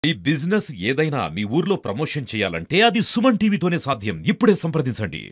ఈ బిజినెస్ ఏదైనా మీ ఊర్లో ప్రమోషన్ చేయాలంటే అది సుమన్ టీవీతోనే సాధ్యం. ఇప్పుడే సంప్రదించండి.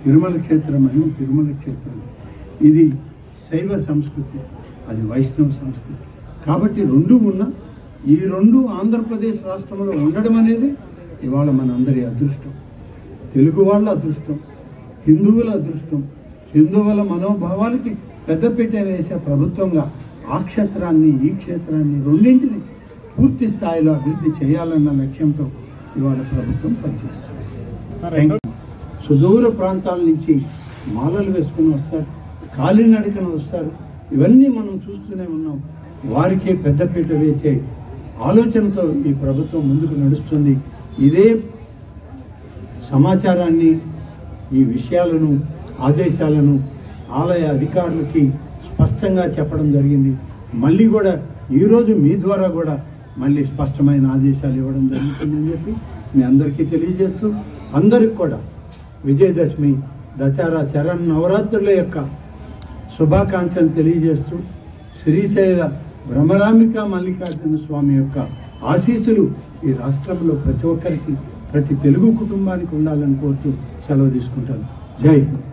తిరుమల క్షేత్రం అని తిరుమల క్షేత్రం ఇది శైవ సంస్కృతి, అది వైష్ణవ సంస్కృతి. కాబట్టి రెండు ఉన్న ఈ రెండు ఆంధ్రప్రదేశ్ రాష్ట్రంలో ఉండడం అనేది ఇవాళ మనందరి అదృష్టం, తెలుగు వాళ్ళ అదృష్టం, హిందువుల అదృష్టం. హిందువుల మనోభావాలకి పెద్దపీట వేసే ప్రభుత్వంగా ఆ క్షేత్రాన్ని ఈ క్షేత్రాన్ని రెండింటిని పూర్తి స్థాయిలో అభివృద్ధి చేయాలన్న లక్ష్యంతో ఇవాళ ప్రభుత్వం పనిచేస్తుంది. సుదూర ప్రాంతాల నుంచి మాలలు వేసుకుని వస్తారు, కాలినడకన వస్తారు. ఇవన్నీ మనం చూస్తూనే ఉన్నాం. వారికే పెద్దపీట వేసే ఆలోచనతో ఈ ప్రభుత్వం ముందుకు నడుస్తుంది. ఇదే సమాచారాన్ని, ఈ విషయాలను, ఆదేశాలను ఆలయ అధికారులకి స్పష్టంగా చెప్పడం జరిగింది. మళ్ళీ కూడా ఈరోజు మీ ద్వారా కూడా మళ్ళీ స్పష్టమైన ఆదేశాలు ఇవ్వడం జరుగుతుందని చెప్పి మీ అందరికీ తెలియజేస్తూ, అందరికి కూడా విజయదశమి, దసరా, శరన్నవరాత్రుల యొక్క శుభాకాంక్షలు తెలియజేస్తూ, శ్రీశైల భ్రమరాంబిక మల్లికార్జున స్వామి యొక్క ఆశీస్సులు ఈ రాష్ట్రంలో ప్రతి ఒక్కరికి, ప్రతి తెలుగు కుటుంబానికి ఉండాలని కోరుతూ సెలవు తీసుకుంటాను. జై హింద్.